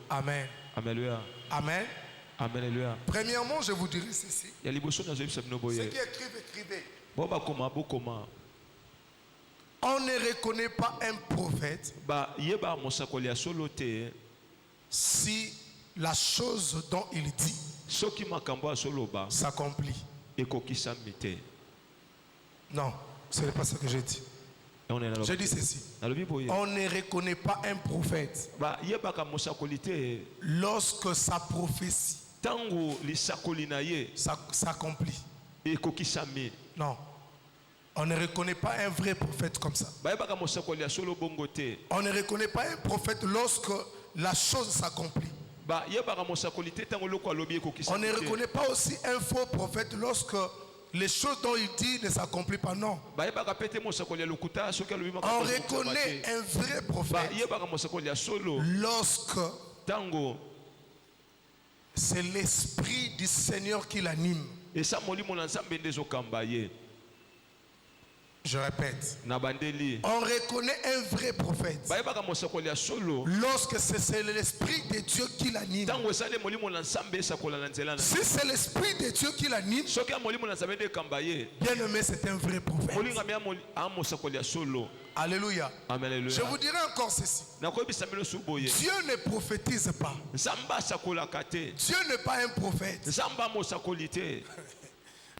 Amen. Alléluia. Amen. Alléluia. Premièrement, je vous dirai ceci. Ceux qui écrivent, écrivez. On ne reconnaît pas un prophète si la chose dont il dit s'accomplit. Non, ce n'est pas ce que j'ai dit. J'ai dit ceci. On ne reconnaît pas un prophète lorsque sa prophétie s'accomplit. Non. On ne reconnaît pas un vrai prophète comme ça. On ne reconnaît pas un prophète lorsque la chose s'accomplit. On ne reconnaît pas aussi un faux prophète lorsque les choses dont il dit ne s'accomplissent pas. Non. On reconnaît un vrai prophète lorsque c'est l'esprit du Seigneur qui l'anime. Je répète. On reconnaît un vrai prophète lorsque c'est l'esprit de Dieu qui l'anime. Si c'est l'esprit de Dieu qui l'anime, bien aimé, c'est un vrai prophète. Alléluia. Je vous dirai encore ceci. Dieu ne prophétise pas. Dieu n'est pas un prophèt.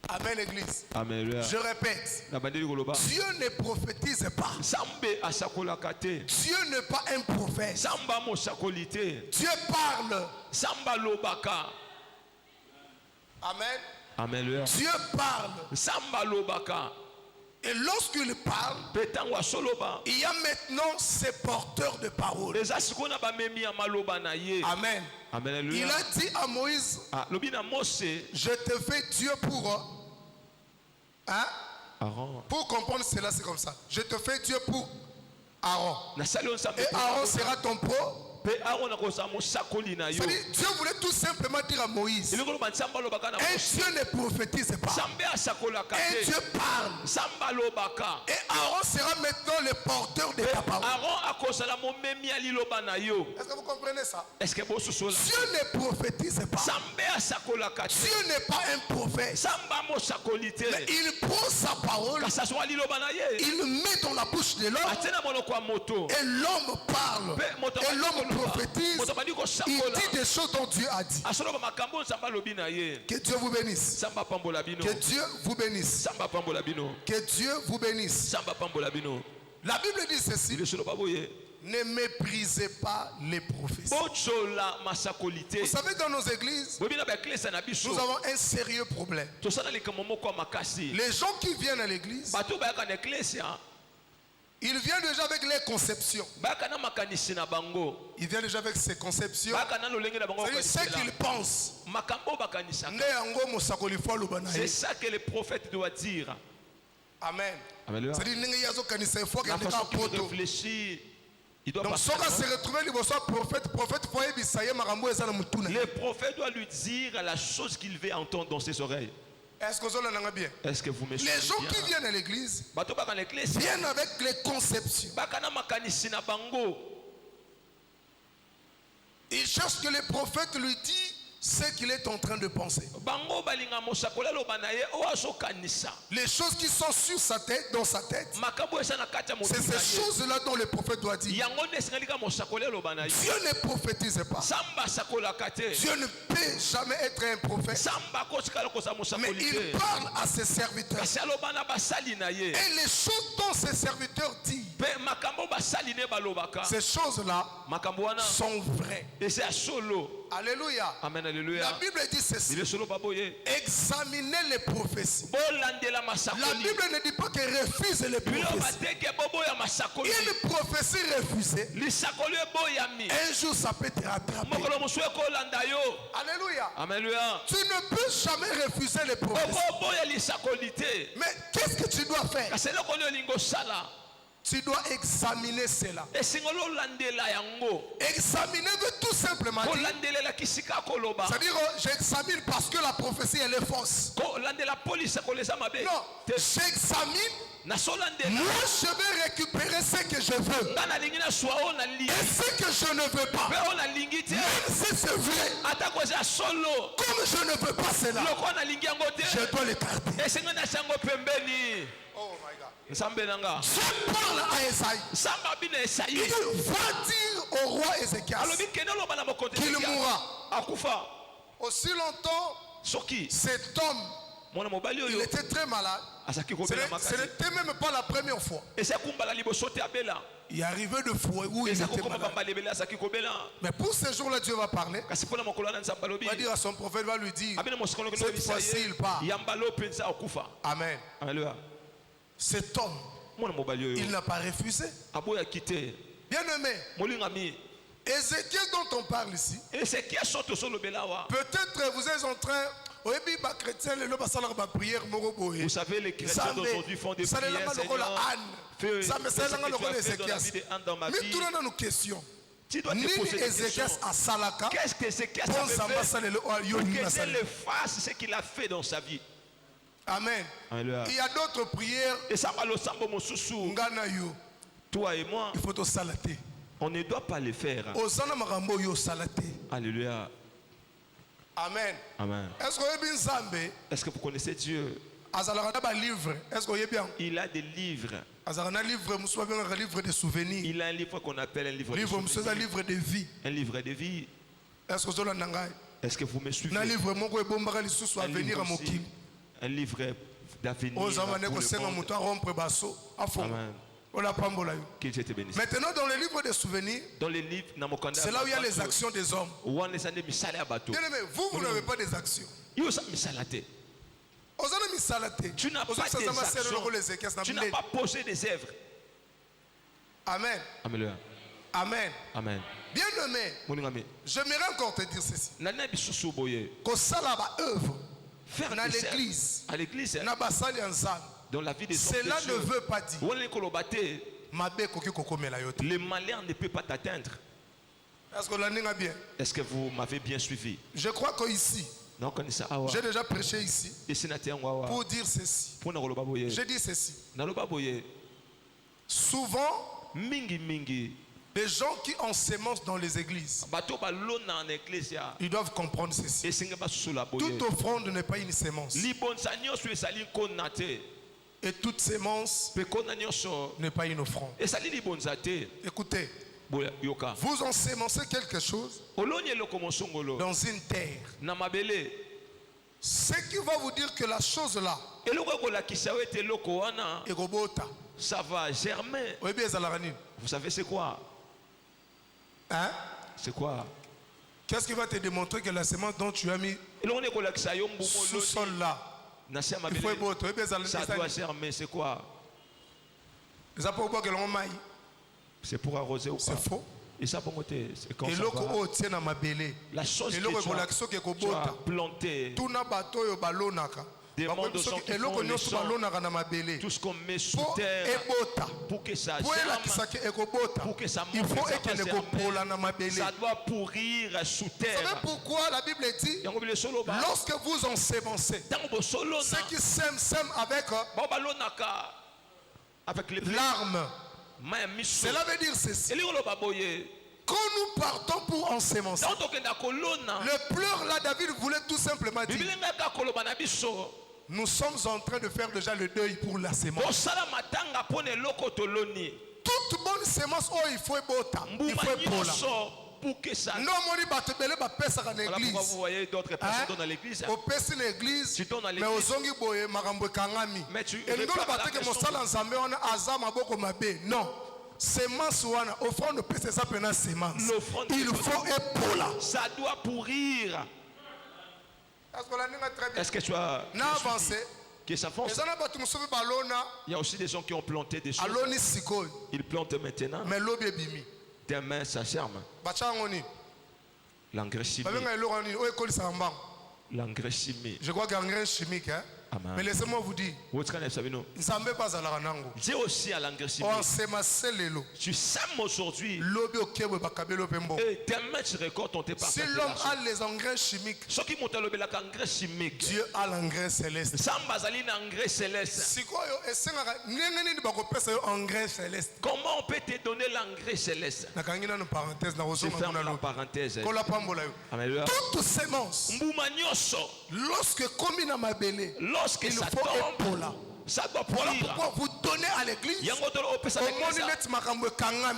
Amen, l'église. Je répète. Dieu ne prophétise pas. Dieu n'est pas un prophète. Dieu parle. Amen. Dieu parle. Et lorsqu'il parle, il y a maintenant ces porteurs de parole. Amen. Il a dit à Moïse, je te fais Dieu pour... Hein? Pour comprendre cela, c'est comme ça. Je te fais Dieu pour Aaron. Et Aaron sera ton pro. Dieu voulait tout simplement dire à Moïse, un Dieu ne prophétise pas, un Dieu parle. Et Aaron sera maintenant le porteur de ta parole. Est-ce que vous comprenez ça? Dieu ne prophétise pas. Dieu n'est pas un prophète. Mais il prend sa parole, il met dans la bouche de l'homme, et l'homme parle, et l'homme prophétise, il dit des choses dont Dieu a dit. Que Dieu vous bénisse. Que Dieu vous bénisse. Que Dieu vous bénisse. La Bible dit ceci: ne méprisez pas les prophéties. Vous savez, dans nos églises, nous avons un sérieux problème. Les gens qui viennent à l'église, ils viennent déjà avec les conceptions. Ils viennent déjà avec ces conceptions. C'est ce qu'ils pensent. C'est ça que le prophète doit dire. Amen. C'est-à-dire, donc, si on se retrouve le prophète doit lui dire la chose qu'il veut entendre dans ses oreilles. Est-ce que vous l'entendez bien? Est-ce que vous me suivez? Les gens qui viennent à l'église viennent avec les conceptions. Ils cherchent que le prophète lui dise ce qu'il est en train de penser. Les choses qui sont sur sa tête, dans sa tête, c'est ces choses-là dont le prophète doit dire. Dieu ne prophétise pas. Dieu ne peut jamais être un prophète. Mais il parle à ses serviteurs. Et les choses dont ses serviteurs disent, ces choses-là sont vraies. Alléluia. Amen, alléluia. La Bible dit ceci: examinez les prophéties. La Bible ne dit pas qu'elle refuse les prophéties. Une prophétie refusée, un jour ça peut te rattraper. Alléluia. Tu ne peux jamais refuser les prophéties. Mais qu'est-ce que tu dois faire? Tu dois examiner cela. Examiner veut tout simplement dire, c'est-à-dire j'examine parce que la prophétie elle est fausse. Non, j'examine. Moi je vais récupérer ce que je veux et ce que je ne veux pas. Même si c'est vrai, comme je ne veux pas cela, je dois l'écarter. Oh my God. Je parle à Esaïe. Il va dire au roi Ézéchias qu'il mourra. Aussi longtemps, cet homme, il était très malade. Ce n'était même pas la première fois. Il est arrivé de fois où il était malade. Mais pour ce jour-là, Dieu va parler. Il va dire à son prophète, il va lui dire, cette fois-ci il part. Amen. Cet homme, il n'a pas refusé. Bien aimé, Ézéchiel dont on parle ici, peut-être vous êtes en train. Vous savez, les chrétiens d'aujourd'hui font des prières, Seigneur. Tu dois te poser des questions. Qu'est-ce que Ézéchias avait fait pour que Dieu le fasse ce qu'il a fait dans sa vie? Amen. Alléluia. Il y a d'autres prières. Toi et moi, il faut te salater. On ne doit pas le faire. Alléluia. Amen. Amen. Est-ce que vous connaissez Dieu? Il a des livres. Livre de souvenirs. Il a un livre qu'on appelle un livre de souvenirs. Un livre de vie. Un livre de vie. Est-ce que vous me suivez? Un livre d'avenir. Amen. Qu'il te bénisse. Maintenant, dans le livre des souvenirs, c'est là où il y a les actions des hommes. Bien aimé, vous n'avez pas des actions. Tu n'as pas des actions. Tu n'as pas posé des œuvres. Amen. Amen. Amen. Amen. Bien aimé, j'aimerais encore te dire ceci. Que ça là-bas œuvre dans l'église, dans la vie des hommes, cela ne veut pas dire le malheur ne peut pas t'atteindre. Est-ce que vous m'avez bien suivi? Je crois qu'ici, j'ai déjà prêché ici pour dire ceci. Je dis ceci. Souvent, les gens qui ensemencent dans les églises, ils doivent comprendre ceci. Toute offrande n'est pas une sémence. Et toute sémence n'est pas une offrande. Écoutez, vous ensemencez quelque chose dans une terre. Ce qui va vous dire que la chose là, ça va germer. Vous savez c'est quoi? Hein? C'est quoi? Qu'est-ce qui va te démontrer que la semence dont tu as mis sous sol là, il faut ça doit germer? C'est quoi? C'est pour arroser ou quoi? C'est faux. Et ça pour monter, c'est quand ça va. La chose que tu as plantée, demande aux gens qui font le sang, tout ce qu'on met sous terre pour que ça germe, pour que ça monte, ça doit pourrir sous terre. Vous savez pourquoi la Bible dit lorsque vous ensemencez, ceux qui sèment avec l'arme, cela veut dire ceci. Quand nous partons pour ensemencer, le pleur là, David voulait tout simplement dire, nous sommes en train de faire déjà le deuil pour la semence. Toute bonne semence, oh, il faut bota, il faut pola. Non, voilà pourquoi vous voyez d'autres personnes dans l'église. Tu donnes à l'église, mais tu répares la personne. non. Semence wana offrande pesa ça pena semence. Il faut épola. Ça doit pourrir. Est-ce que tu as avancé? Que ça fonce. Il y a aussi des gens qui ont planté des choses. Ils plantent maintenant. Mais demain ça germe. L'engrais chimique. L'engrais chimique. Je crois qu'engrais chimique, hein? Mais laissez-moi vous dire, Dieu aussi à l'engrais chimique. Tu sèmes aujourd'hui. Et demain tu récoltes ton départ. Si l'homme a les engrais chimiques, Dieu a l'engrais céleste. Comment on peut te donner l'engrais céleste? Je ferme la parenthèse. Toute sémence, lorsque comme dans ma belé, lorsque ça tombe, ça doit voilà pourrir. pourquoi vous donnez à l'église.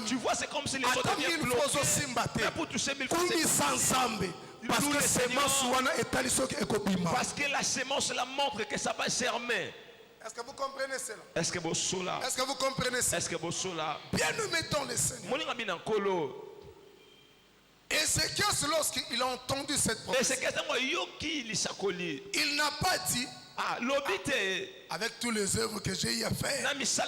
Tu vois, c'est comme si les autres viennent bloquer. Mais pour toucher 1000 fois, parce que la sémence la montre que ça va germer. Est-ce que vous comprenez cela? Est-ce que vous cela? Est-ce que vous comprenez cela? Est-ce que vous cela? Bien nous mettons le Seigneur. Ézéchias, lorsqu'il a entendu cette promesse, il n'a pas dit avec tous les œuvres que j'ai eu à faire, est-ce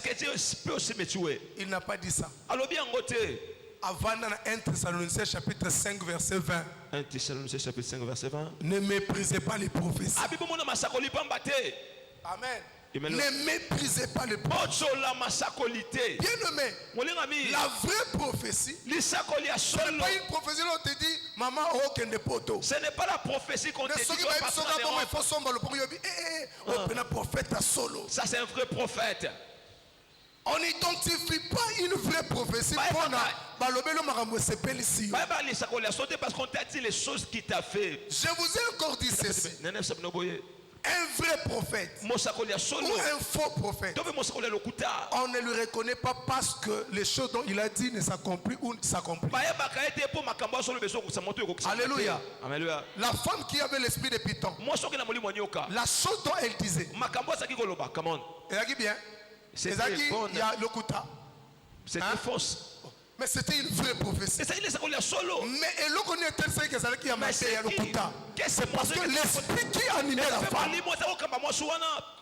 que Dieu peut aussi me tuer? Il n'a pas dit ça. Avant dans 1 Thessaloniciens chapitre 5 verset 20. 1 Thessaloniciens chapitre 5 verset 20. Ne méprisez pas les prophéties. Amen. Ne méprisez pas les prophéties. Bien aimé, la vraie prophétie, ce n'est pas une prophétie où on te dit maman aucun de poteaux. Ce n'est pas la prophétie qu'on te dit. Ça c'est un vrai prophète. On n'identifie pas une vraie prophétie pour parce qu'on t'a dit les choses qu'il t'a fait. Je vous ai encore dit ceci. Un vrai prophète ou un faux prophète, on ne le reconnaît pas parce que les choses dont il a dit ne s'accomplissent ou s'accomplissent. Alléluia. La femme qui avait l'esprit de Python, la chose dont elle disait, et bien, c'était il y a le Kuta. C'était fausse. Mais c'était une vraie prophétie. Mais elle connaît tel que ça qui a marché à le Kuta. C'est parce que l'esprit qui animait la femme,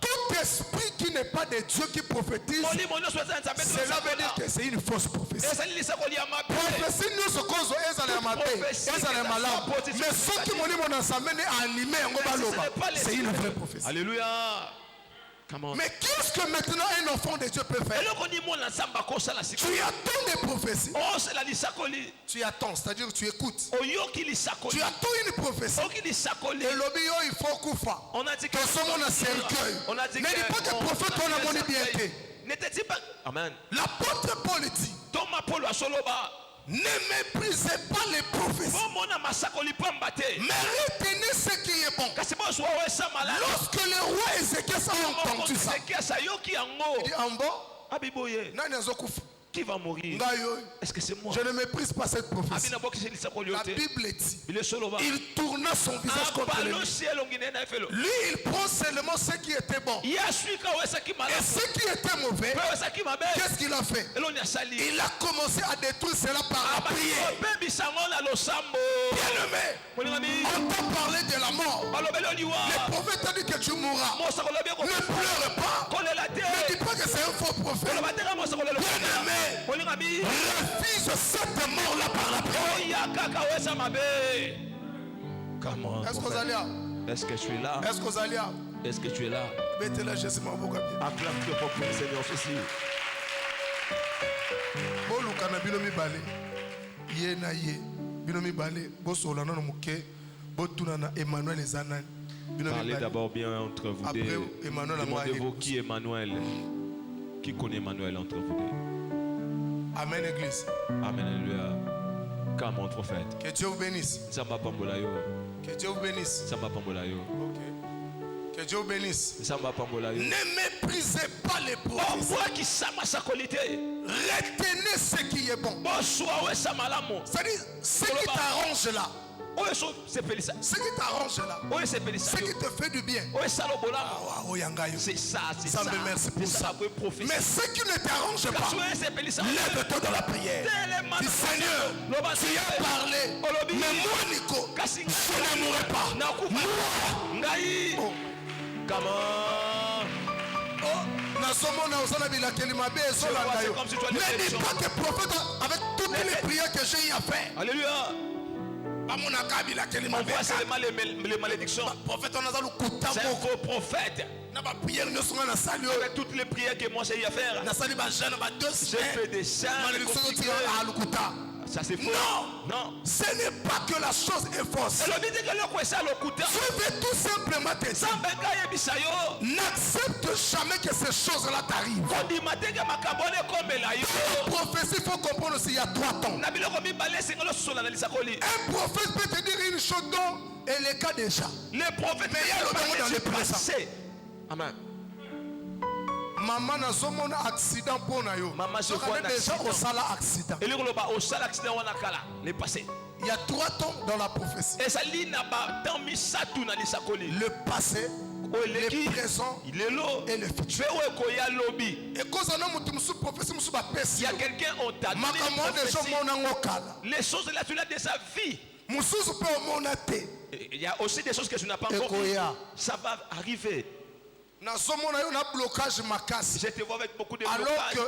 tout esprit qui n'est pas de Dieu qui prophétise, cela veut dire que c'est une fausse prophétie. Prophétie nous se cause mais ceux qui m'ont dit mon ensemble animé c'est une vraie prophétie. Alléluia. Mais qu'est-ce que maintenant un enfant de Dieu peut faire? Tu attends des prophéties. Tu attends, c'est-à-dire que tu écoutes. Tu attends une prophétie. Et l'obéo il faut qu'on fasse. Que ce monde a cercueil. Mais il pas que prophète on a mon bien. Amen. L'apôtre Paul dit. Ne méprisez pas les prophéties. Mais retenez ce qui est bon. Lorsque le roi Ézéchias a entendu ça, il dit en bon, qui va mourir? Est-ce que c'est moi? Je ne méprise pas cette prophétie. La Bible dit, il tourna son visage contre lui. Lui, il prend seulement ce qui était bon. Et ce qui était mauvais, qu'est-ce qu'il a fait? Il a commencé à détruire cela par la prière. Bien-aimé, on t'a parlé de la mort. Le prophète a dit que tu mourras. Ne pleure pas. Ne dis pas que c'est un faux prophète. Bien-aimé, refuse cette mort-là par la prière. Est-ce que vous allez là? Est-ce que je suis là? Est-ce que vous allez là? Est-ce que tu es là? Mettez-la, je sais pas pourquoi. Acclame le propre Seigneur ceci. Bolukana binomi balé. Ye na ye. Binomi balé. Bosola non muke. Botunana Emmanuel Zanan. Parlez d'abord bien entre vous deux. Demandez-vous qui est Emmanuel. Qui connaît Emmanuel entre vous deux? Amen, Église. Amen, alléluia. Comme mon prophète. Que Dieu vous bénisse. Que Dieu vous bénisse. Ok. Que Dieu vous bénisse. Ne méprisez pas les prophéties. Retenez ce qui est bon. C'est-à-dire, ce qui t'arrange là. Ce qui t'arrange là. Ce qui te fait du bien. C'est ça, c'est ça. Merci pour ça. Mais ce qui ne t'arrange pas, lève-toi dans la prière. Dis Seigneur, tu as parlé. Mais moi, Nico, je ne mourrai pas. Ne dis pas que prophète avec toutes les prières que j'ai eu à faire. Alléluia. On voit seulement les malédictions. C'est un faux prophète. Avec toutes les prières que moi j'ai eu à faire, j'ai fait des chants. Ça c'est faux. Non, ce n'est pas que la chose est fausse. Je vais tout simplement te dire, n'accepte jamais que ces choses-là t'arrivent. Prophétie, il faut comprendre aussi, il y a 3 temps. Un prophète peut te dire une chose dont elle est cas déjà. Les prophètes, mais il y a le dans le présent. Amen. Maman n'a jamais un accident pour nous. Maman, je vois déjà au sala accident. Il y a 3 temps dans la prophétie. Le passé, le présent et le futur. Et quand on a prophétie, il y a quelqu'un qui t'a donné les choses là, tu l'as de sa vie. Il y a aussi des choses que tu n'as pas encore vues. Ça va arriver. Je te vois avec beaucoup de blocages. Alors que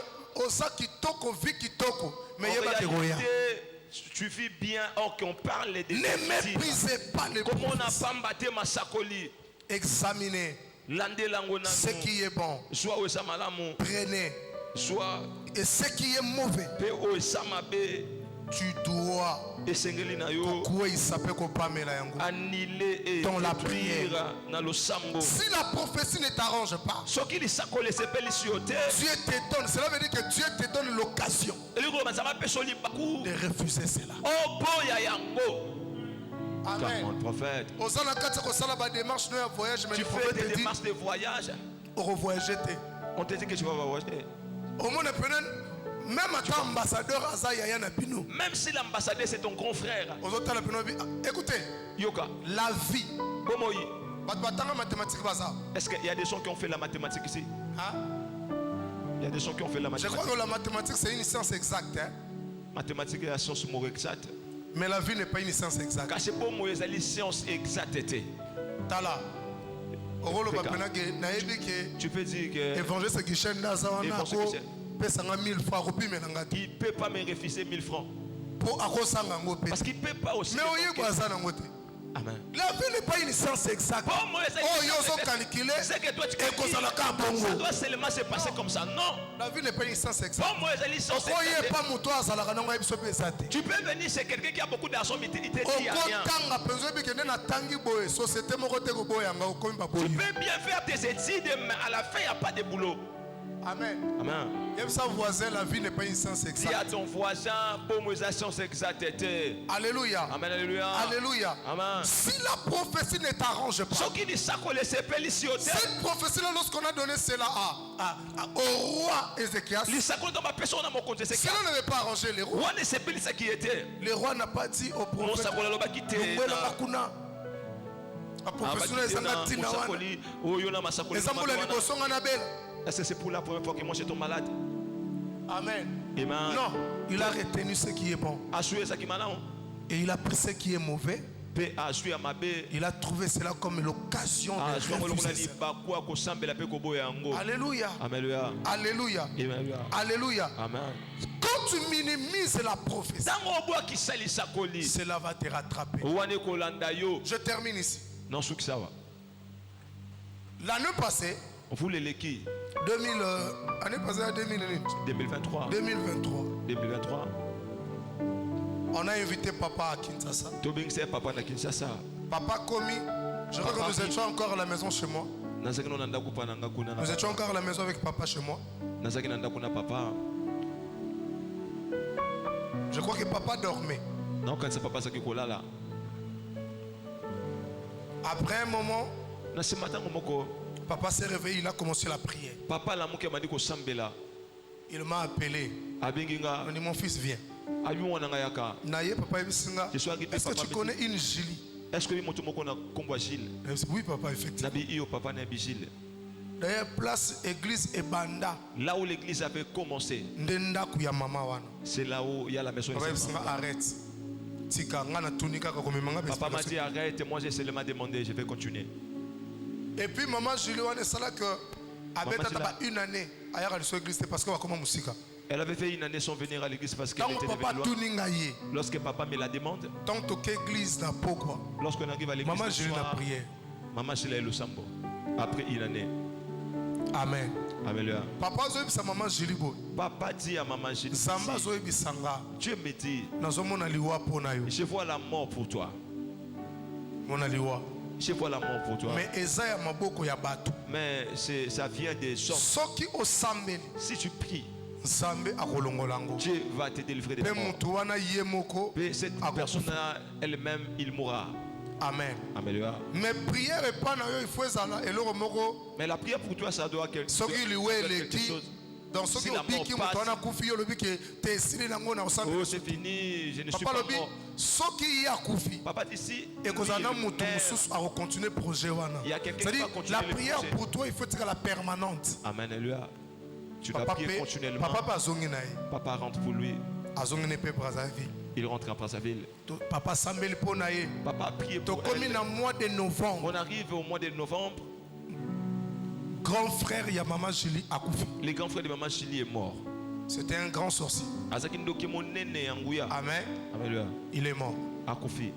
tu vis bien, or qu'on parle de ne méprisez pas les prophéties. Examinez ce qui est bon. Prenez. Et ce qui est mauvais, tu dois dans la prière. Si la prophétie ne t'arrange pas, Dieu te donne, cela veut dire que Dieu te donne l'occasion de refuser cela. Amen. Prophète. Tu fais des démarches de voyage. On te dit que tu vas voyager. Même si l'ambassadeur c'est ton grand frère. Écoutez, Yoka, la vie. Est-ce qu'il y a des gens qui ont fait la mathématique ici? Il y a des gens qui ont fait la mathématique. Je crois que la mathématique c'est une science exacte. Mathématique est la science exacte. Mais la vie n'est pas une science exacte. Car c'est pour moi une science exacte. Tala. Tu peux dire que évangile c'est Guichen Nazawana. Il ne peut pas me refuser 1000 francs. Parce qu'il ne peut pas aussi. Amen. La vie n'est pas une science exacte. C'est que toi tu calcules. Ça doit seulement se passer comme ça. Non. La vie n'est pas une science exacte. Tu peux venir chez quelqu'un qui a beaucoup d'argent, mais il te dit rien. Tu peux bien faire tes études, mais à la fin, il n'y a pas de boulot. Amen. Amen. Voisin, la vie n'est pas une science exacte. Dis à ton voisin, pour moi, la science exacte. Alléluia. Amen, alléluia. Alléluia. Amen. Si la prophétie ne t'arrange pas, cette prophétie-là, lorsqu'on a donné cela au roi Ézéchias, cela ne veut pas arranger les rois. Le roi n'a pas dit au prophète, est-ce que c'est pour la première fois que moi je tombe malade? Amen. Amen. Non, il a retenu ce qui est bon. Et il a pris ce qui est mauvais. Il a trouvé cela comme l'occasion de refuser cela. Alléluia. Alléluia. Alléluia. Amen. Quand tu minimises la prophétie, cela va te rattraper. Je termine ici. L'année passée, année passée 2023. On a invité papa à Kinshasa. Papa Komi, je crois que nous étions encore à la maison chez moi. Nous étions encore à la maison avec papa chez moi. Je crois que papa dormait. Après un moment, papa s'est réveillé, il a commencé la prière. Il m'a appelé. Il m'a dit, mon fils, viens. Est-ce que tu connais une Julie? Oui, papa, effectivement. D'ailleurs, place église et banda. Là où l'église avait commencé, c'est là où il y a la maison. Arrête. Papa m'a dit arrête, moi j'ai seulement demandé, je vais continuer. Et puis maman Julie, on est là que avec une année à l'église parce qu'on va comment musique. Elle avait fait une année sans venir à l'église parce qu'elle était devenue loin. Lorsque papa me la demande, lorsqu'on arrive à l'église, maman je l'ai le sambo. Après une année. Amen. Alléluia. Papa dit à maman Julie, Dieu me dit, je vois la mort pour toi. Je vois la mort pour toi. Mais ça vient des hommes. Si tu pries, Dieu va te délivrer des morts. Et cette personne elle-même, il mourra. Amen. Alléluia. Mais prière et pas il faut mais la prière pour toi, ça doit quelque chose. Dans ce qui est biki mutana kufi yo lobi que t'es stylé nango na osamba. Oh, c'est fini, je ne suis pas mort. Ce qui y a kufi. Papa ici. Et que ça n'a mutu musus à continuer projet wana. Il y a quelqu'un qui va continuer. La prière pour toi, il faut être la permanente. Amen. Alléluia. Tu dois prier continuellement. Papa rentre pour lui. Il rentre en Brazzaville. Papa Samuel Ponaye. Papa a prié pour elle. On arrive au mois de novembre. Grand frère Yamama Chili a couffé. Le grand frère de Maman Chili est mort. C'était un grand sorcier. Amen. Il est mort. A couffé.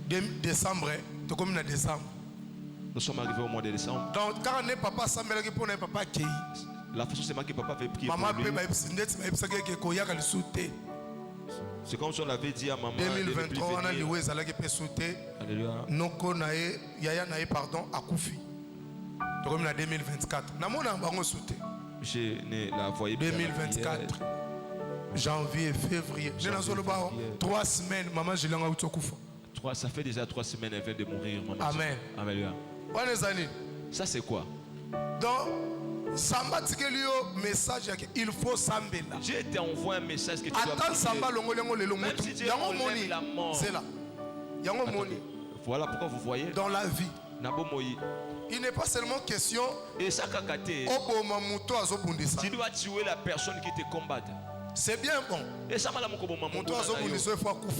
Décembre, tu comme dans décembre. Nous sommes arrivés au mois de décembre. Donc quand on est papa Samuel qui pone papa qui. La façon c'est moi que papa fait prier pour lui. C'est comme si on avait dit à maman. 2023 on a loué zalaki pe sauter. Alléluia. Noko nae yaya nae pardon a couffé. Comme en 2024. Je ne la voyais pas. 2024. Janvier, février. 3 semaines, maman, je l'ai en ça fait déjà 3 semaines, elle vient de mourir. Maman. Amen. Alléluia. Ça c'est quoi? Donc, Samba tikelio message il faut sambela. Dieu t'a envoyé un message que tu dois attends Samba longo longo le longo. Même si Dieu enlève la mort. C'est là. Voilà pourquoi vous voyez. Dans la vie. Il n'est pas seulement question tu dois tuer la personne qui te combat. C'est bien bon.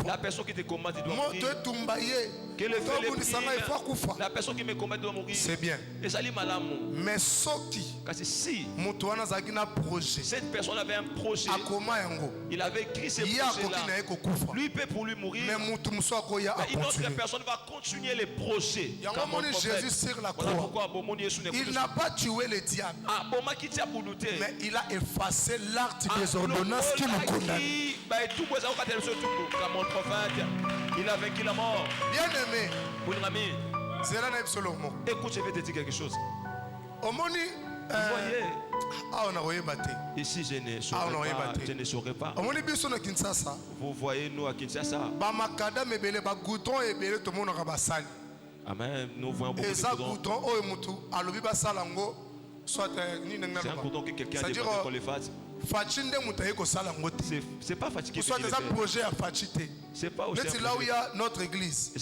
La personne qui te combat doit mourir. La personne qui me combat doit mourir. C'est bien. Mais si cette personne avait un projet, il avait écrit ce projet-là. Lui peut pour lui mourir. Mais une autre personne va continuer les projets. Jésus sur la croix. Il n'a pas tué le diable. Mais il a effacé l'acte des ordonnances qui nous condamne. Il a vaincu la mort. Bien aimé. Écoute, je vais te dire quelque chose. Vous voyez, ici je ne saurais pas. Vous voyez nous à Kinshasa. Amen. Nous voyons beaucoup de goudrons. C'est un goudron que quelqu'un a demandé qu'on le fasse. C'est pas fatigué. C'est pas aussi. C'est là où il y a notre église.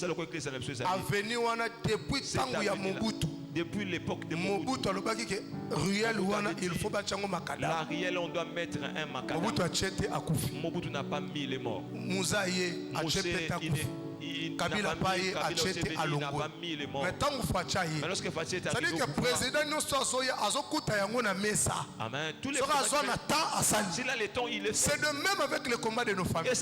Depuis l'époque de Mobutu, la Riel, on doit mettre un macadam. Mobutu n'a pas mis les morts. Kabila paye achete alongo. Mais tant que Facha y, c'est-à-dire que le président nous azokuta yango na mesa. Amen. Tous les c'est de même avec le combat de nos familles. Tu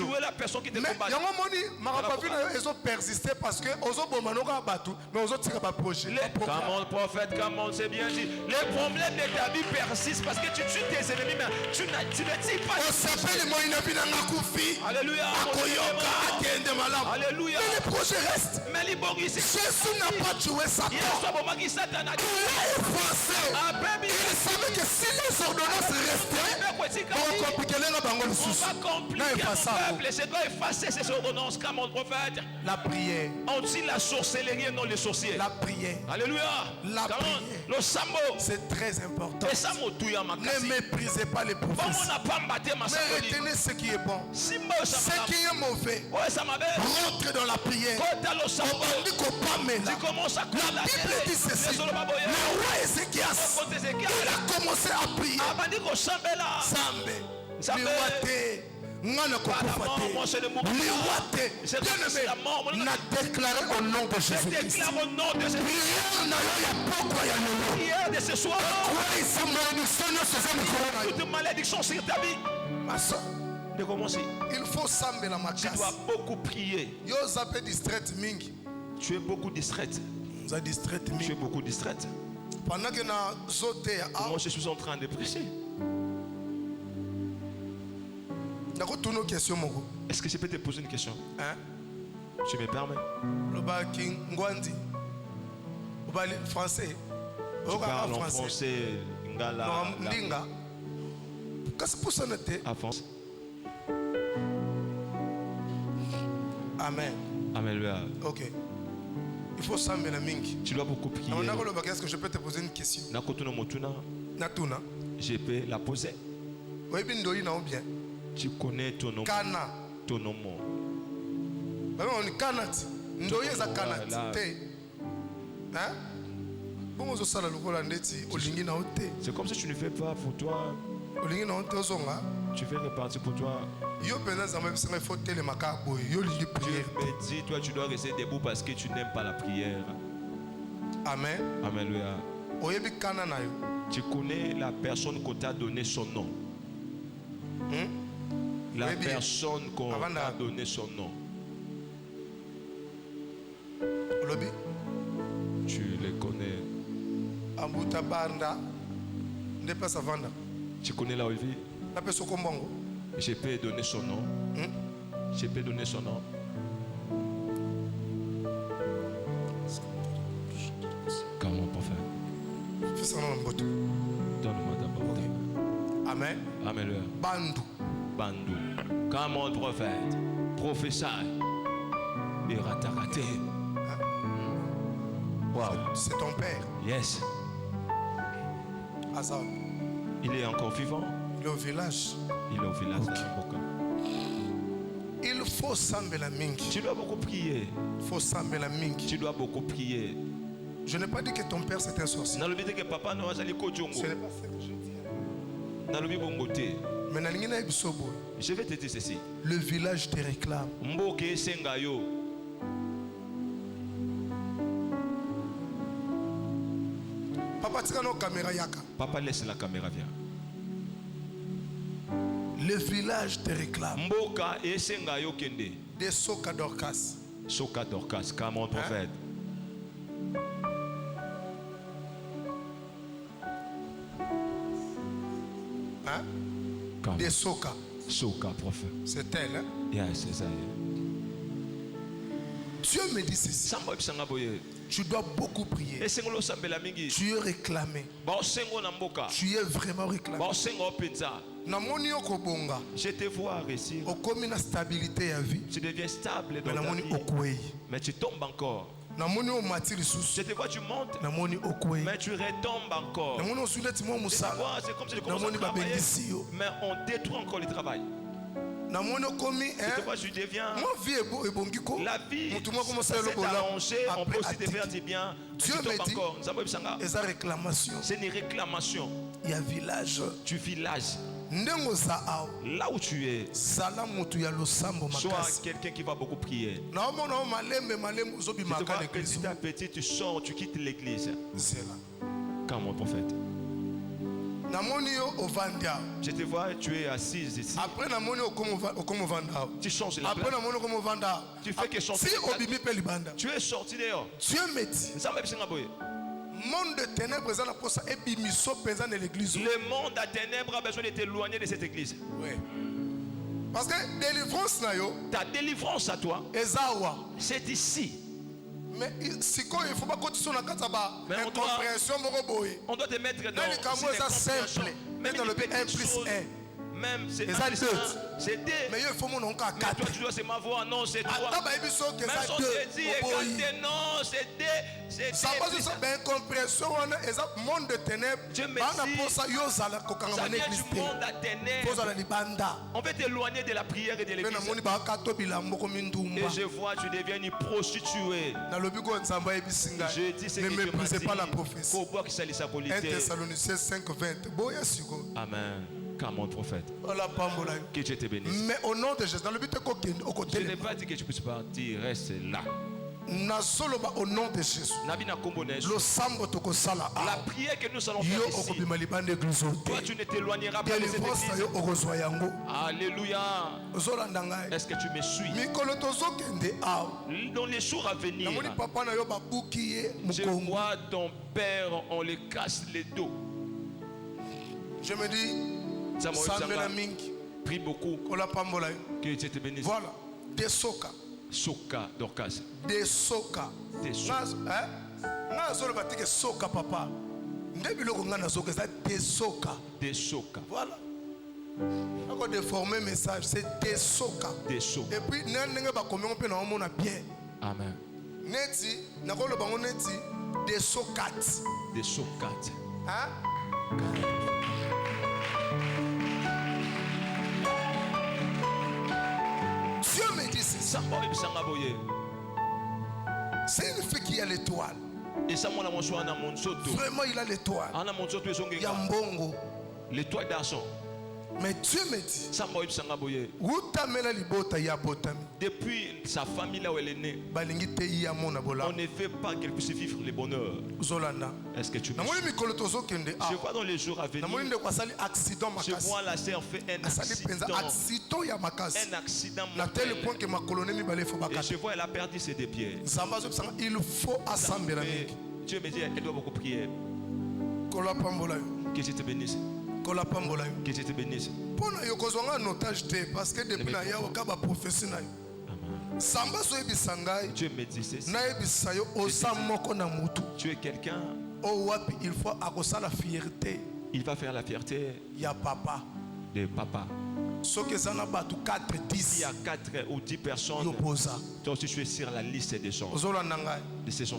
peux la personne qui te combat. Mais yango moni marabavina ils ont persisté parce que ozo bomanoka batu mais ozo tika ba projet. Come on prophète, come on, c'est bien dit. Les problèmes de ta vie persistent parce que tu tues tes ennemis mais tu ne dis pas. On s'appelle moi inabi kufi. Alléluia. Alléluia. Mais le projet reste. Jésus n'a pas tué Satan. Il a effacé. Il savait que si les ordonnances restaient, on va compliquer je dois effacer ces ordonnances comme mon prophète. La prière. On dit la sorcellerie et non les sorciers. La prière. Alléluia. La prière. Le sambo. C'est très important. Ne méprisez pas les prophéties. Mais retenez ce qui est bon. Ce qui est mauvais. Rentre dans la prière. Tu commences à la Bible dit ceci. Le roi Ézéchias, il a commencé à prier. Sambe. Par la mort, moi je ne mourrai pas. C'est la mort. N'a déclaré au nom de Jésus. Je déclare au nom de Jésus. Prière de ce soir. Toute malédiction sur ta vie. Ma soeur, de commencer. Il faut s'amener la Tu dois beaucoup prier. Tu es beaucoup distraite. Tu es beaucoup distraite. Pendant que moi je suis en train de prêcher. Est-ce que je peux te poser une question? Hein? Tu me permets? Français. Tu parles en français, Ngala. Avance. Amen. Amen. Ok. Il faut s'amener la mingi. Tu dois beaucoup prier. Est-ce que je peux te poser une question? Natuna. Je peux la poser. Tu connais ton nom. Kana. Ton nom. On est Kanat. Ndoye za Kanat. Hein? C'est comme si tu ne fais pas pour toi. Tu fais repartir pour toi. Tu me dis, toi tu dois rester debout parce que tu n'aimes pas la prière. Amen. Alléluia. Tu connais la personne qu'on t'a donné son nom. La personne qu'on t'a donné son nom. Tu les connais. Tu connais la vie. Je peux donner son nom. Je peux donner son nom. Comment prophète? Donne-moi d'abord. Amen. Amen. Bandou. Comment prophète? Professeur. Et raté. Wow. C'est ton père. Yes. Azar. Il est encore vivant. Il est au village. Il est au village. Okay. Il faut s'amener la mingi. Tu dois beaucoup prier. Il faut s'amener la mingi. Tu dois beaucoup prier. Je n'ai pas dit que ton père c'était un sorcier. Ce n'est pas ce que je dis. Je vais te dire ceci. Le village te réclame. Papa, laisse la caméra, viens. Le village te réclame. Mboka esengayo kende. De Soka Dorcas. Soka Dorcas, comme mon prophète. Hein? De Soka. Soka, prophète. C'est elle, hein? Yeah, c'est ça. Dieu me dit ceci. Tu dois beaucoup prier. Tu es réclamé. Tu es vraiment réclamé. Je te vois réussir. Stabilité à vie. Tu deviens stable dans ta vie. Mais tu tombes encore. Je te vois, tu montes. Mais tu retombes encore. C'est comme si tu commences à travailler. Mais on détruit encore le travail. Tu deviens la vie s'est arrangée, on peut aussi te faire du bien. Dieu me dit c'est une réclamation. Il y a village. Tu village. Là où tu es, sois quelqu'un qui va beaucoup prier. Petit à petit, tu sors, tu quittes l'église. Comme mon prophète. Je te vois, tu es assise ici. Tu changes la place. Tu fais que changer. Tu es sorti dehors. Dieu me dit. Monde de ténèbres le monde à ténèbres a besoin de t'éloigner de cette église. Oui. Parce que délivrance ta délivrance à toi, c'est ici. Mais il ne faut pas continuer on doit te mettre dans une compréhension. Même dans le 1 plus 1. Même c'est 1 plus 1. C'est 2. Mais toi tu dois se m'avoir. Non, c'est 3. Même si on te dit égalité, non, c'est 2. C'est 2. Monde de ténèbres. Dieu me dit, ça vient du monde à ténèbres. On veut t'éloigner de la prière et de l'église. Et je vois, tu deviens une prostituée. Je dis ce que ne méprisez pas la prophétie. 1 Thessaloniciens 5:20. Amen. Car mon prophète. Que Dieu te bénisse. Mais au nom de Jésus, dans le but je n'ai pas dit que tu puisses partir, reste là. Au nom de Jésus. La prière que nous allons faire ici, toi tu ne t'éloigneras pas de cette église. Alléluia. Est-ce que tu me suis? Dans les jours à venir, je vois ton père, on le casse les dos. Je me dis, prie beaucoup. Que Dieu te bénisse. Voilà, des soka. Soka, Dorcas. Des soka. Des soka. Des soka, papa. Des soka. Des soka. Voilà. Encore déformer message, c'est des soka. Des soka. Et puis, on peut bien. Amen. Neti, des sokat. Des sokat. Hein? Dieu me dit c'est une fille qui a l'étoile. Vraiment, il a l'étoile. Il y a un bongo. L'étoile d'argent. Mais Dieu me dit, depuis sa famille là où elle est née, on ne fait pas qu'elle puisse vivre le bonheur. Est-ce que tu me suis? Je vois dans les jours à venir, je vois la sœur faire un accident. Un accident mortel. Et je vois elle a perdu ses deux pieds. Il faut assembler. Dieu me dit elle doit beaucoup prier. Que Dieu te bénisse. Que Dieu te bénisse. Parce que depuis na ya okaba prophétie na. Samba so ebisangai. Dieu me dit ceci. Na ebisayo osamoko na mutu. Tu es quelqu'un. Oh wapi il faut akosa la fierté. Il va faire la fierté. Ya papa. De papa. Il y a 4 ou 10 personnes. Toi aussi tu es sur la liste des gens. De ces gens.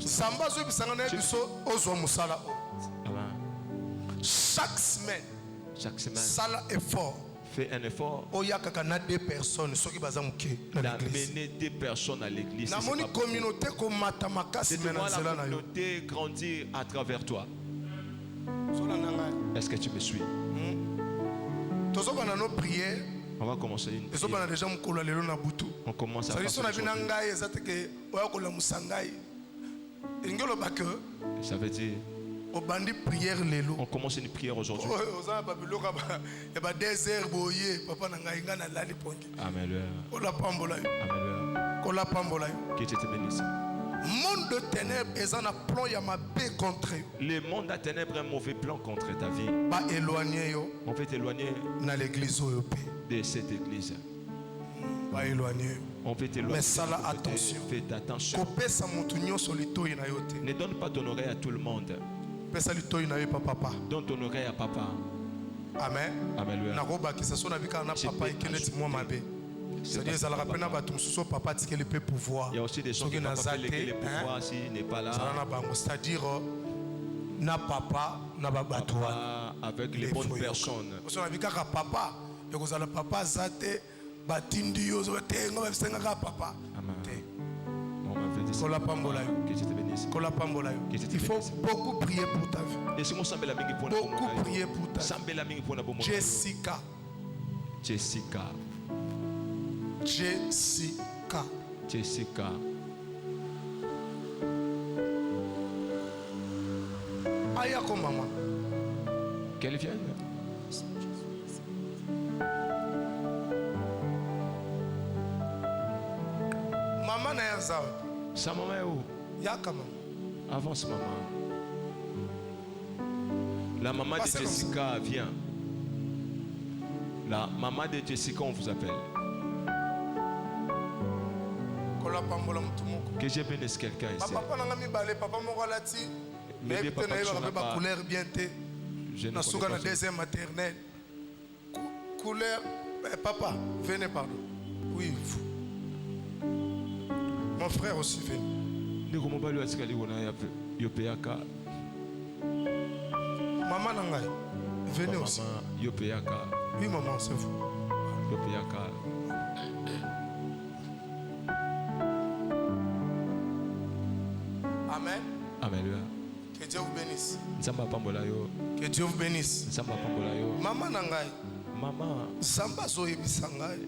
Chaque semaine. Sala effort. Fais un effort. D'amener 2 personnes à l'église. C'est moi la communauté grandir à travers toi. Est-ce que tu me suis? On va commencer une prière. On commence à faire ça veut dire on commence une prière aujourd'hui. Amen. Que Dieu te bénisse. Monde de ténèbres et en plan ya mabe contre. Le monde à ténèbres un mauvais plan contre ta vie. Ba éloigner yo. On veut t'éloigner de cette église. Ba éloigner. On veut t'éloigner. Mais ça là attention. Faites attention. Ne donne pas ton oreille à tout le monde. Donne ton oreille à papa. Amen. Amen. Il y a aussi des gens qui n'ont pas le pouvoir s'il n'est pas là. C'est-à-dire, na papa, na papa avec les bonnes personnes. Papa, il faut beaucoup prier pour ta vie. Beaucoup prier pour ta vie. Jessica. Jessica. Jessica. Jessica. Ayako maman. Qu'elle vienne. Maman n'a pas. Sa maman est où? Yaka maman. Avance maman. La maman de Jessica vient. La maman de Jessica, on vous appelle. Que je bénisse quelqu'un ici. Mais papa, couleur bien té. Je ne connais pas. Deuxième maternelle. Couleur. Papa, venez pardon. Oui, vous. Mon frère aussi venez. Maman Nangai, venez aussi. Oui, maman, c'est vous. Amen. Amen. Que Dieu vous bénisse. Que Dieu vous bénisse. Maman Nangai. Maman,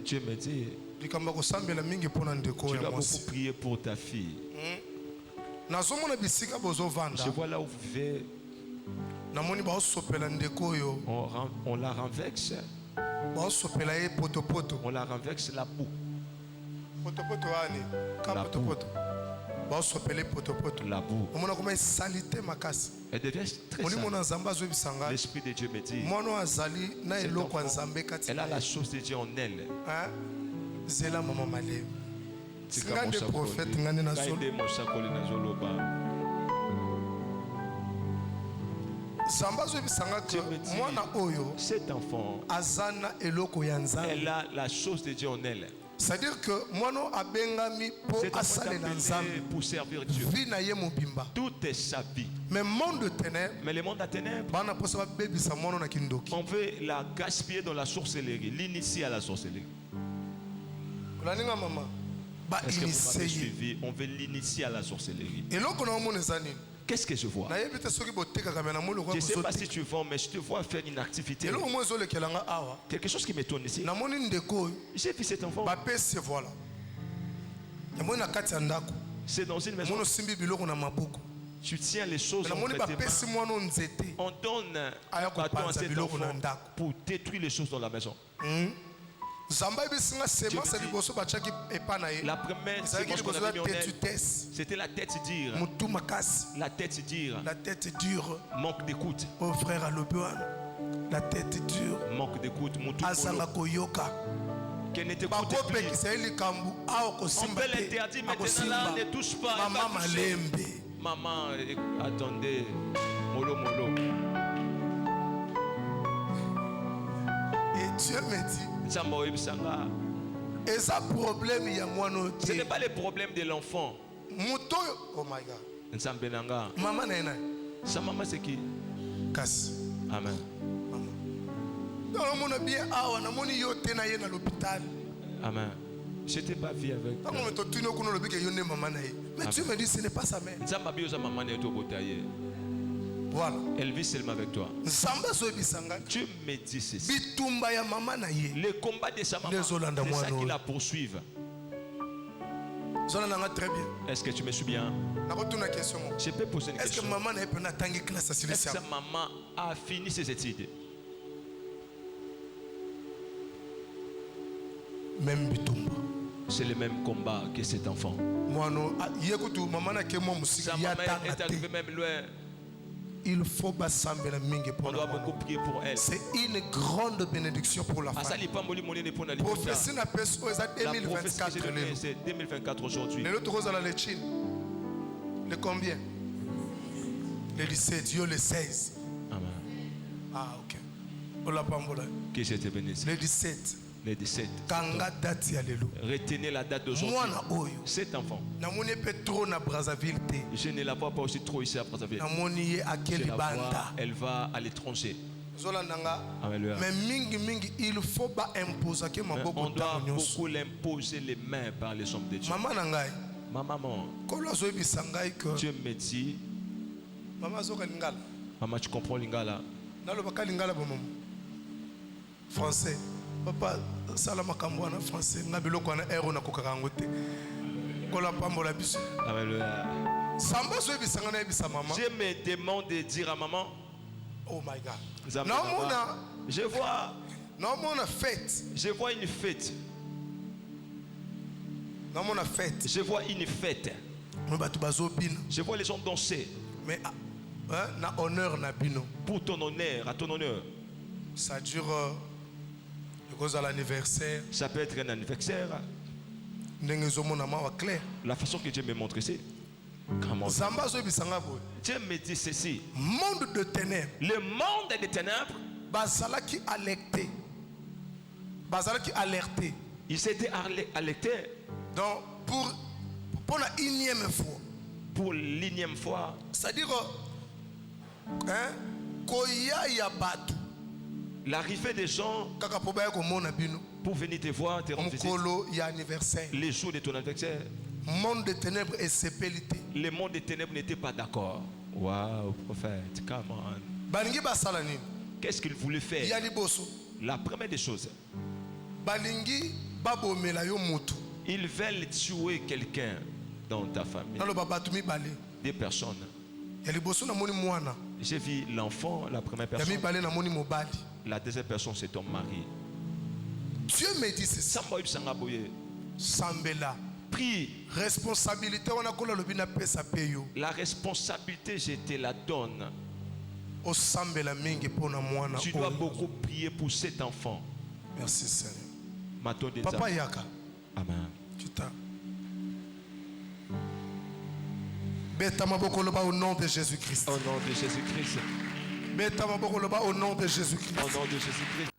Dieu me dit, tu dois beaucoup prier pour ta fille. Je vois là où vous vivez. On la renverse. On la renverse la boue. La boue. Elle devient très sale. L'Esprit de Dieu me dit, elle a la chose de Dieu en elle. Cet enfant, elle a la chose de Dieu en elle. C'est-à-dire que mono abengami pour asale na nzambe pour servir Dieu. Vie na ye mobimba. Tout est sa vie. Mais monde de ténèbres. Mais le monde à ténèbres. Bana posa baby sa mono na kindoki. On veut la gaspiller dans la sorcellerie, l'initier à la sorcellerie. Olaninga mama. Ba initier. On veut l'initier à la sorcellerie. Et là qu'on a mon ezani. Qu'est-ce que je vois? Je ne sais pas si tu vends, mais je te vois faire une activité. Quelque chose qui m'étonne ici. J'ai vu cet enfant. C'est dans une maison. Tu tiens les choses entre tes mains. On donne un bâton à cet enfant pour détruire les choses dans la maison. La première séquence qu'on avait mis en elle, c'était la tête dure. La tête dure. La tête dure. Manque d'écoute. Oh frère Alobuan, la tête dure. Manque d'écoute. Qu'elle n'était pas. On peut l'interdire maintenant là, ne touche pas. Maman, attendez. Molo molo. Et Dieu me dit. Ce n'est pas le problème de l'enfant. Oh my God. Maman sa maman c'est qui? Kasi. Amen. Amen. Je t'ai pas vu avec toi. Mais tu me dis ce n'est pas sa mère. Voilà. Elle vit seulement avec toi. Tu me dis ceci. Le combat de sa maman, c'est ça qui la poursuive. Très bien. Est-ce que tu me suis bien? Je peux poser une question. Est-ce que sa maman a fini ses études? Même Bitumba. C'est le même combat que cet enfant. Sa maman est arrivée même loin. Il faut on doit beaucoup prier pour elle. C'est une grande bénédiction pour la famille. La prophétie c'est 2024 aujourd'hui. Le combien? Le 17, le 16. Amen. Ah, ok. Que je te bénisse. Le 17. Le 17. Retenez la date d'aujourd'hui. Cet enfant. Je ne la vois pas aussi trop ici à Brazzaville. Elle va à l'étranger. Mais il faut pas imposer. On doit beaucoup l'imposer les mains par les hommes de Dieu. Maman, Dieu me dit. Maman, tu comprends lingala? Français. Papa, salama kambwana français. Nabiloko na ero na kokarangote. Kola pambola biso. Alléluia. Samba so ebisanga na ebisa maman. Dieu me demande de dire à maman. Oh my God. Je vois. Non, mon fête. Je vois une fête. Non, mon fête. Je vois une fête. Je vois les gens danser. Mais na honneur na bino. Pour ton honneur, à ton honneur. Ça dure à l'anniversaire. Ça peut être un anniversaire. La façon que Dieu me montre ici. Dieu me dit ceci. Monde de ténèbres. Le monde des ténèbres. Bazalaki alerté. Il s'était alerté. Donc pour la énième fois. Pour l'énième fois. C'est-à-dire koya ya batu. L'arrivée des gens pour venir te voir, te rendre visite. Les jours de ton anniversaire. Monde de ténèbres et sépélité. Le monde des ténèbres n'était pas d'accord. Waouh, prophète, come on. Qu'est-ce qu'il voulait faire? La première des choses, balingi babomela yo mutu. Ils veulent tuer quelqu'un dans ta famille. Des personnes. J'ai vu l'enfant, la première personne. La deuxième personne, c'est ton mari. Dieu me dit ceci. Sambela. Prie. Responsabilité, la responsabilité, je te la donne. Tu dois beaucoup prier pour cet enfant. Merci Seigneur. Papa Yaka. Amen. Au nom de Jésus-Christ. Au nom de Jésus-Christ. Au nom de Jésus-Christ. Au nom de Jésus-Christ.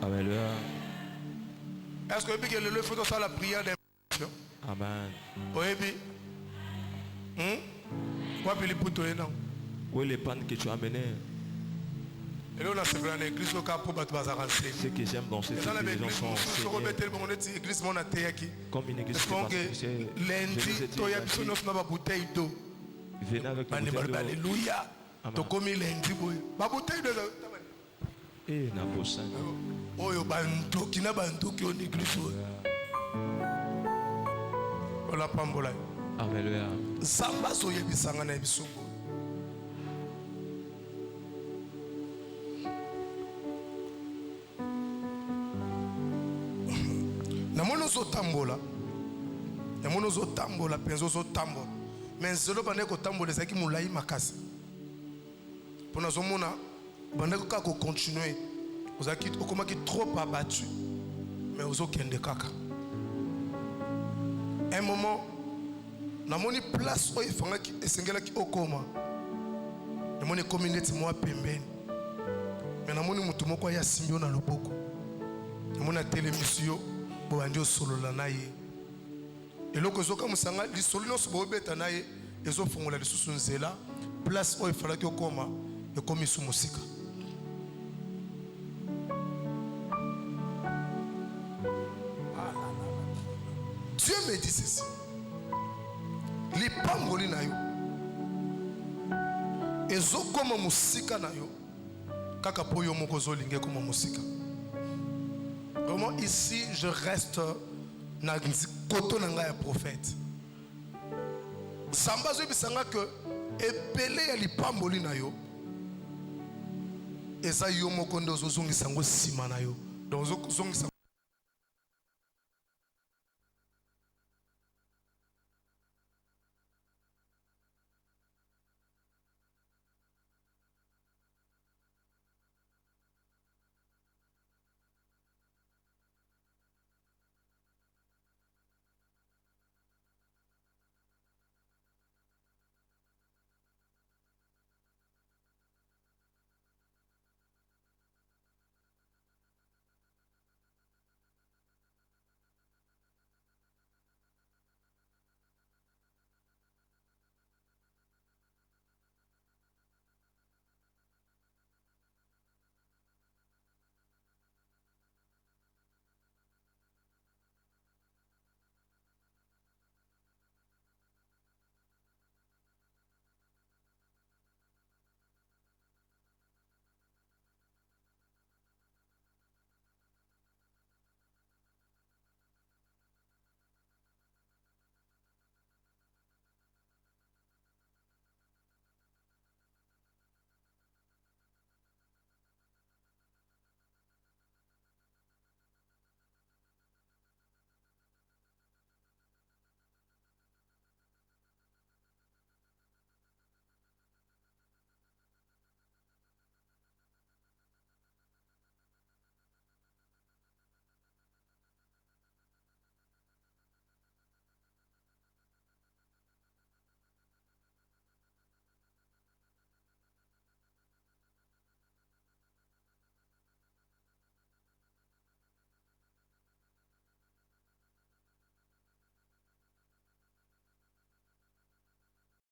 Alléluia. Est-ce que le faut faire la prière d'invocation? Amen. Où est les pannes que tu as amenées? Ce que j'aime dans cette église, les gens sont comme une église qui venez avec une bouteille alléluia. et na bossa. Oyo bantoki na bantoki on église. Ola pambola. Alléluia. Samba so yebisanga na bisungu. Namono zo tambola penzo zo tambola mais zelo bande ko tambola zaki mulai makasi pona zo mona bande ko ka ko continuer ozaki okomaki trop abattu mais ozo kende kaka un moment namoni place o ifangaki esengelaki okoma namoni community moi pembeni mais namoni mutu moko ya simbio na loboko namoni télémission bo anjo solo la naye eloko zoka musanga lisolo nyonso bobeta naye ezofungola lisusu nzela place oyo efalaki okoma ekomi su musika. Dieu me dit ceci, lipangoli na yo ezokoma musika na yo kaka po yo moko zolinge koma musika. Vraiment ici je reste na koto nanga ya prophète. Samba zo bisanga que epele ya lipamboli na yo eza yo moko ndo zozongisa ngo sima na yo. Donc zongisa